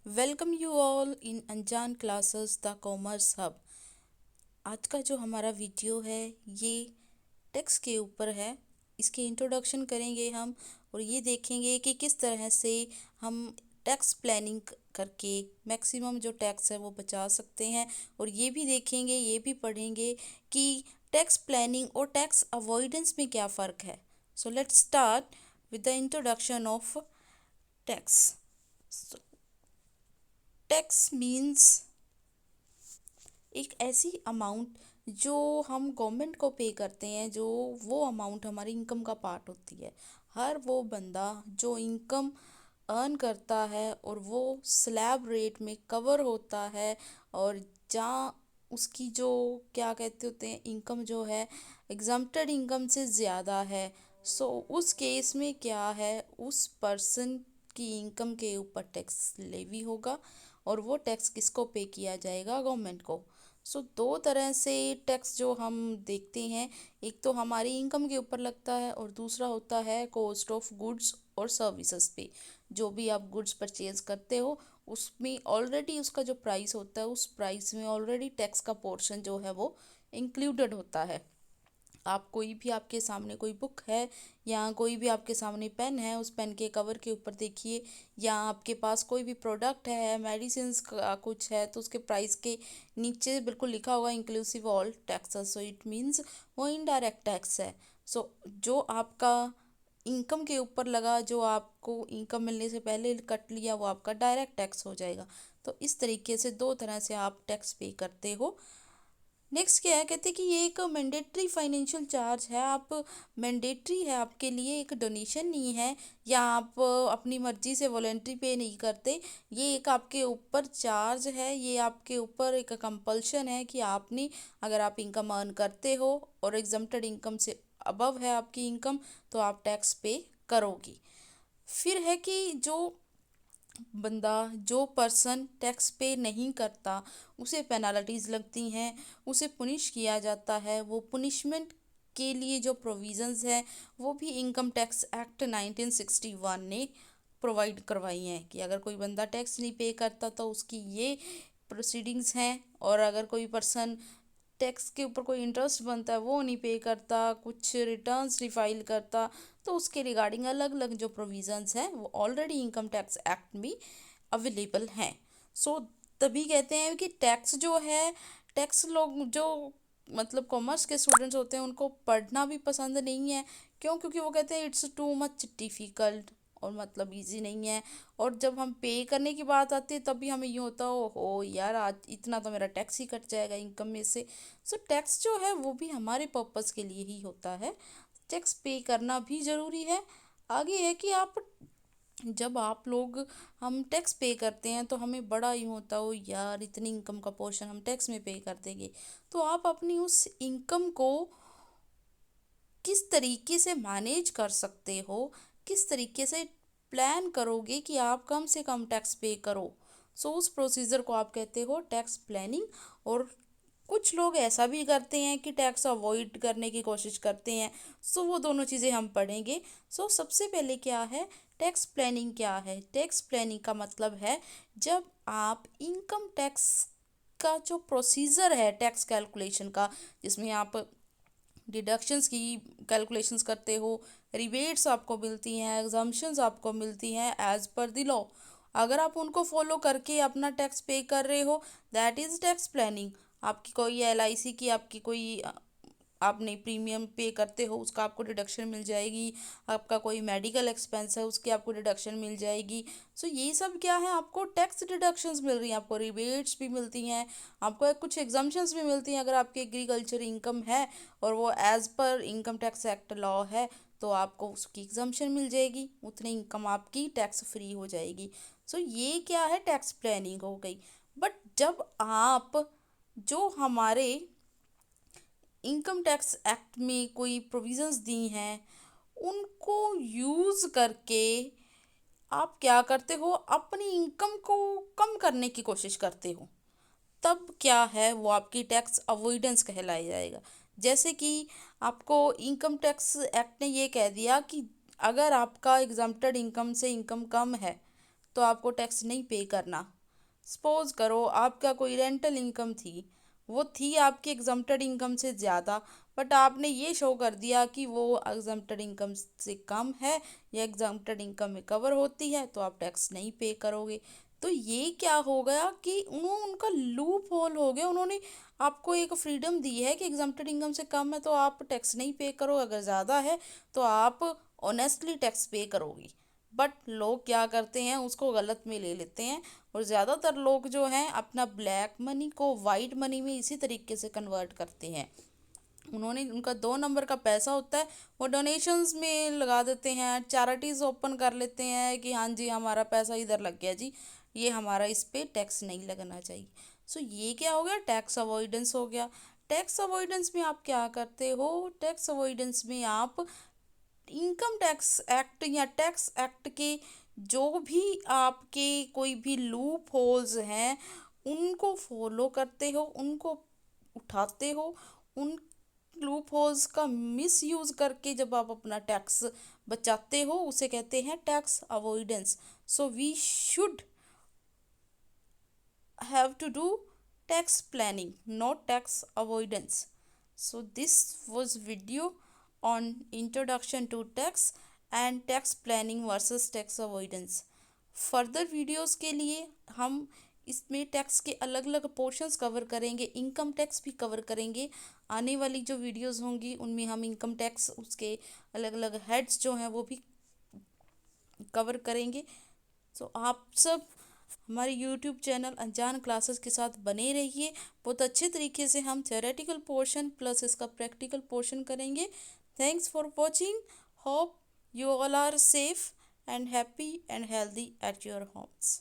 Welcome you all in अनजान classes the commerce hub. आज का जो हमारा वीडियो है ये टैक्स के ऊपर है। इसके इंट्रोडक्शन करेंगे हम और ये देखेंगे कि किस तरह से हम टैक्स प्लानिंग करके मैक्सिमम जो टैक्स है वो बचा सकते हैं। और ये भी देखेंगे, ये भी पढ़ेंगे कि टैक्स प्लानिंग और टैक्स अवॉइडेंस में क्या फ़र्क है। So let's start with the introduction of tax. Tax means एक ऐसी अमाउंट जो हम गवर्नमेंट को पे करते हैं, जो वो अमाउंट हमारी इनकम का पार्ट होती है। हर वो बंदा जो इनकम अर्न करता है और वो स्लैब रेट में कवर होता है, और जहाँ उसकी जो क्या कहते होते हैं इनकम जो है एग्जम्प्टेड इनकम से ज़्यादा है, सो उस केस में क्या है, उस पर्सन की इनकम के ऊपर टैक्स लेवी होगा और वो टैक्स किसको पे किया जाएगा, गवर्नमेंट को। सो दो तरह से टैक्स जो हम देखते हैं, एक तो हमारी इनकम के ऊपर लगता है और दूसरा होता है कॉस्ट ऑफ गुड्स और सर्विसेज पे। जो भी आप गुड्स परचेज करते हो उसमें ऑलरेडी उसका जो प्राइस होता है, उस प्राइस में ऑलरेडी टैक्स का पोर्शन जो है वो इंक्लूडेड होता है। आप कोई भी, आपके सामने कोई बुक है या कोई भी आपके सामने पेन है, उस पेन के कवर के ऊपर देखिए, या आपके पास कोई भी प्रोडक्ट है, मेडिसिन का कुछ है, तो उसके प्राइस के नीचे बिल्कुल लिखा होगा inclusive all taxes. So it means वो इनडायरेक्ट टैक्स है। सो जो आपका इनकम के ऊपर लगा, जो आपको इनकम मिलने से पहले कट लिया, वो आपका डायरेक्ट टैक्स हो जाएगा। तो इस तरीके से दो तरह से आप टैक्स पे करते हो। नेक्स्ट क्या है, कहते हैं कि ये एक मैंडेटरी फाइनेंशियल चार्ज है। आप मैंडेटरी है आपके लिए, एक डोनेशन नहीं है, या आप अपनी मर्जी से वॉलेंट्री पे नहीं करते। ये एक आपके ऊपर चार्ज है, ये आपके ऊपर एक कंपल्शन है कि आपने, अगर आप इनकम अर्न करते हो और एग्जम्प्टेड इनकम से अबव है आपकी इनकम, तो आप टैक्स पे करोगी। फिर है कि जो बंदा, जो पर्सन टैक्स पे नहीं करता, उसे पेनल्टीज लगती हैं, उसे पुनिश किया जाता है। वो पुनिशमेंट के लिए जो प्रोविजंस हैं वो भी इनकम टैक्स एक्ट 1961 ने प्रोवाइड करवाई हैं कि अगर कोई बंदा टैक्स नहीं पे करता तो उसकी ये प्रोसीडिंग्स हैं। और अगर कोई पर्सन टैक्स के ऊपर कोई इंटरेस्ट बनता है वो नहीं पे करता, कुछ रिटर्न्स नहीं फाइल करता, तो उसके रिगार्डिंग अलग अलग जो प्रोविजंस हैं वो ऑलरेडी इनकम टैक्स एक्ट में अवेलेबल हैं। सो तभी कहते हैं कि टैक्स जो है, टैक्स लोग जो मतलब कॉमर्स के स्टूडेंट्स होते हैं उनको पढ़ना भी पसंद नहीं है। क्यों? क्योंकि वो कहते हैं इट्स टू मच डिफ़िकल्ट और मतलब इजी नहीं है। और जब हम पे करने की बात आती है तब भी हमें यूँ होता हो यार, आज इतना तो मेरा टैक्स ही कट जाएगा इनकम में से। सो टैक्स जो है वो भी हमारे पर्पस के लिए ही होता है। टैक्स पे करना भी ज़रूरी है। आगे है कि आप, जब आप लोग, हम टैक्स पे करते हैं तो हमें बड़ा यूँ होता हो यार, इतनी इनकम का पोर्शन हम टैक्स में पे कर देंगे। तो आप अपनी उस इनकम को किस तरीके से मैनेज कर सकते हो, किस तरीके से प्लान करोगे कि आप कम से कम टैक्स पे करो। सो उस प्रोसीजर को आप कहते हो टैक्स प्लानिंग। और कुछ लोग ऐसा भी करते हैं कि टैक्स अवॉइड करने की कोशिश करते हैं। सो वो दोनों चीज़ें हम पढ़ेंगे। सो सबसे पहले क्या है, टैक्स प्लानिंग क्या है। टैक्स प्लानिंग का मतलब है जब आप इनकम टैक्स का जो प्रोसीजर है टैक्स कैलकुलेशन का, जिसमें आप डिडक्शंस की कैलकुलेशंस करते हो, रिबेट्स आपको मिलती हैं, एग्जम्पशंस आपको मिलती हैं एज पर द लॉ, अगर आप उनको फॉलो करके अपना टैक्स पे कर रहे हो, दैट इज़ टैक्स प्लानिंग। आपकी कोई एलआईसी की, आपकी कोई आपने प्रीमियम पे करते हो उसका आपको डिडक्शन मिल जाएगी, आपका कोई मेडिकल एक्सपेंस है उसकी आपको डिडक्शन मिल जाएगी। सो ये सब क्या है, आपको टैक्स डिडक्शंस मिल रही हैं, आपको रिबेट्स भी मिलती हैं, आपको कुछ एग्जम्पशंस भी मिलती हैं। अगर आपकी एग्रीकल्चर इनकम है और वो as per income tax act law है, तो आपको उसकी एग्जम्पशन मिल जाएगी, उतनी इनकम आपकी टैक्स फ्री हो जाएगी। सो ये क्या है, टैक्स प्लानिंग हो गई। बट जब आप, जो हमारे इनकम टैक्स एक्ट में कोई प्रोविजंस दी हैं, उनको यूज़ करके आप क्या करते हो, अपनी इनकम को कम करने की कोशिश करते हो, तब क्या है, वो आपकी टैक्स अवॉइडेंस कहलाया जाएगा। जैसे कि आपको इनकम टैक्स एक्ट ने ये कह दिया कि अगर आपका एग्जम्प्टेड इनकम से इनकम कम है, तो आपको टैक्स नहीं पे करना। सपोज करो आपका कोई रेंटल इनकम थी, वो थी आपकी एग्जम्प्टेड इनकम से ज़्यादा, बट आपने ये शो कर दिया कि वो एग्जम्प्टेड इनकम से कम है या एग्जम्प्टेड इनकम में कवर होती है, तो आप टैक्स नहीं पे करोगे। तो ये क्या हो गया कि उनका लूप होल हो गया। उन्होंने आपको एक फ्रीडम दी है कि एग्जम्प्टेड इनकम से कम है तो आप टैक्स नहीं पे करो, अगर ज़्यादा है तो आप ऑनेस्टली टैक्स पे करोगी। बट लोग क्या करते हैं, उसको गलत में ले लेते हैं, और ज़्यादातर लोग जो हैं अपना ब्लैक मनी को वाइट मनी में इसी तरीके से कन्वर्ट करते हैं। उनका 2 नंबर का पैसा होता है, वो डोनेशंस में लगा देते हैं, चैरिटीज़ ओपन कर लेते हैं कि हाँ जी हमारा पैसा इधर लग गया जी, ये हमारा इस पे टैक्स नहीं लगना चाहिए। सो ये क्या हो गया, टैक्स अवॉइडेंस हो गया। टैक्स अवॉइडेंस में आप क्या करते हो, टैक्स अवॉइडेंस में आप इनकम टैक्स एक्ट या टैक्स एक्ट के जो भी आपके कोई भी लूप होल्स हैं उनको फॉलो करते हो, उनको उठाते हो। उन लूप होल्स का मिस यूज़ करके जब आप अपना टैक्स बचाते हो, उसे कहते हैं tax avoidance. So we should have to do tax planning, not tax avoidance. So this was video on introduction to tax and tax planning versus tax avoidance. Further videos के लिए हम इसमें टैक्स के अलग अलग पोर्शंस कवर करेंगे, income tax भी cover करेंगे। आने वाली जो वीडियोस होंगी उनमें हम इनकम टैक्स उसके अलग अलग हेड्स जो हैं वो भी कवर करेंगे। सो आप सब हमारे यूट्यूब चैनल अनजान क्लासेस के साथ बने रहिए। बहुत अच्छे तरीके से हम थ्योरेटिकल पोर्शन प्लस इसका प्रैक्टिकल पोर्शन करेंगे। Thanks for watching. Hope you all are safe and happy and healthy at your Holmes.